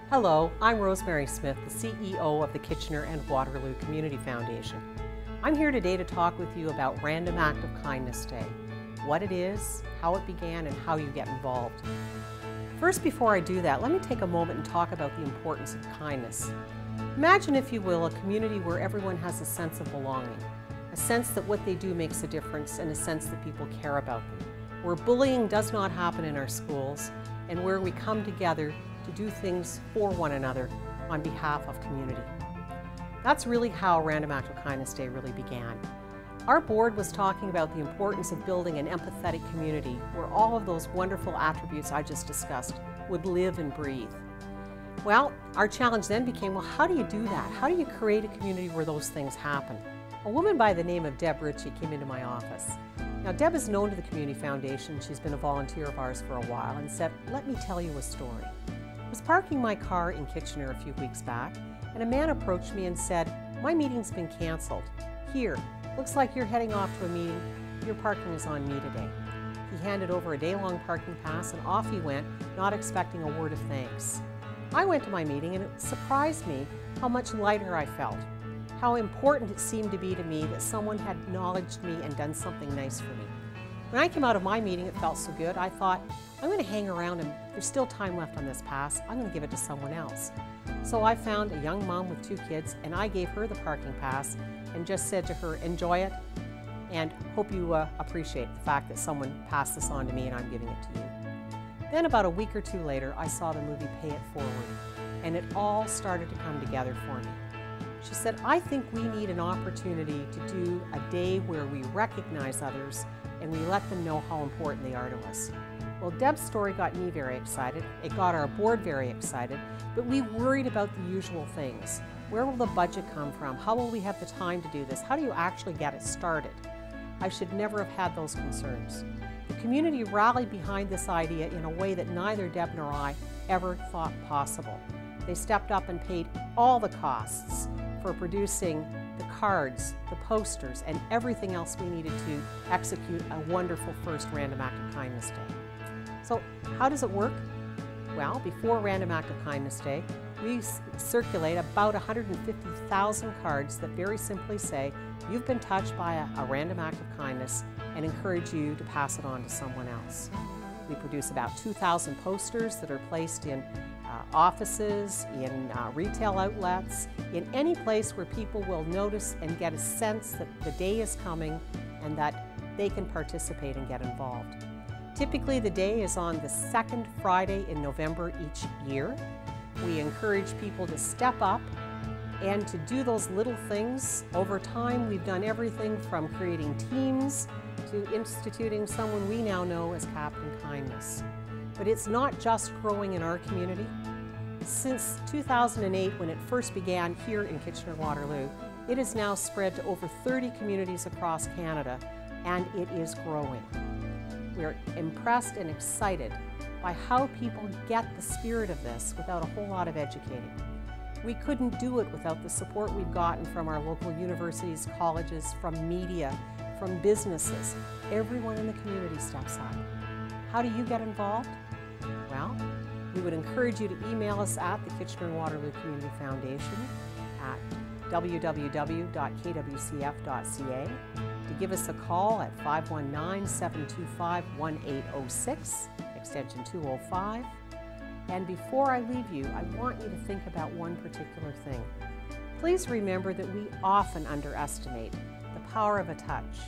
Hello, I'm Rosemary Smith, the CEO of the Kitchener and Waterloo Community Foundation. I'm here today to talk with you about Random Act of Kindness Day, what it is, how it began, and how you get involved. First, before I do that, let me take a moment and talk about the importance of kindness. Imagine, if you will, a community where everyone has a sense of belonging, a sense that what they do makes a difference, and a sense that people care about them, where bullying does not happen in our schools, and where we come together to do things for one another on behalf of community. That's really how Random Act of Kindness Day really began. Our board was talking about the importance of building an empathetic community where all of those wonderful attributes I just discussed would live and breathe. Well, our challenge then became, well, how do you do that? How do you create a community where those things happen? A woman by the name of Deb Ritchie came into my office. Now, Deb is known to the Community Foundation. She's been a volunteer of ours for a while, and said, let me tell you a story. I was parking my car in Kitchener a few weeks back, and a man approached me and said, my meeting's been canceled. Here, looks like you're heading off to a meeting. Your parking is on me today. He handed over a day-long parking pass, and off he went, not expecting a word of thanks. I went to my meeting, and it surprised me how much lighter I felt, how important it seemed to be to me that someone had acknowledged me and done something nice for me. When I came out of my meeting, it felt so good, I thought, I'm going to hang around, and there's still time left on this pass. I'm going to give it to someone else. So I found a young mom with 2 kids, and I gave her the parking pass and just said to her, enjoy it, and hope you appreciate the fact that someone passed this on to me and I'm giving it to you. Then about a week or 2 later, I saw the movie Pay It Forward, and it all started to come together for me. She said, I think we need an opportunity to do a day where we recognize others and we let them know how important they are to us. Well, Deb's story got me very excited. It got our board very excited, but we worried about the usual things. Where will the budget come from? How will we have the time to do this? How do you actually get it started? I should never have had those concerns. The community rallied behind this idea in a way that neither Deb nor I ever thought possible. They stepped up and paid all the costs for producing the cards, the posters, and everything else we needed to execute a wonderful first Random Act of Kindness Day. So how does it work? Well, before Random Act of Kindness Day, we circulate about 150,000 cards that very simply say, you've been touched by a random act of kindness, and encourage you to pass it on to someone else. We produce about 2,000 posters that are placed in offices, in retail outlets, in any place where people will notice and get a sense that the day is coming and that they can participate and get involved. Typically, the day is on the 2nd Friday in November each year. We encourage people to step up and to do those little things. Over time, we've done everything from creating teams to instituting someone we now know as Captain Kindness. But it's not just growing in our community. Since 2008, when it first began here in Kitchener-Waterloo, it has now spread to over 30 communities across Canada, and it is growing. We're impressed and excited by how people get the spirit of this without a whole lot of educating. We couldn't do it without the support we've gotten from our local universities, colleges, from media, from businesses. Everyone in the community steps up. How do you get involved? Well, we would encourage you to email us at the Kitchener and Waterloo Community Foundation at www.kwcf.ca, to give us a call at 519-725-1806, extension 205. And before I leave you, I want you to think about one particular thing. Please remember that we often underestimate the power of a touch,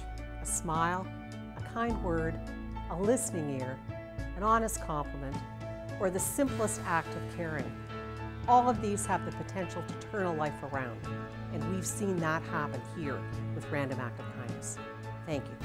a smile, a kind word, a listening ear, an honest compliment, or the simplest act of caring. All of these have the potential to turn a life around, and we've seen that happen here with Random Act of Kindness. Thank you.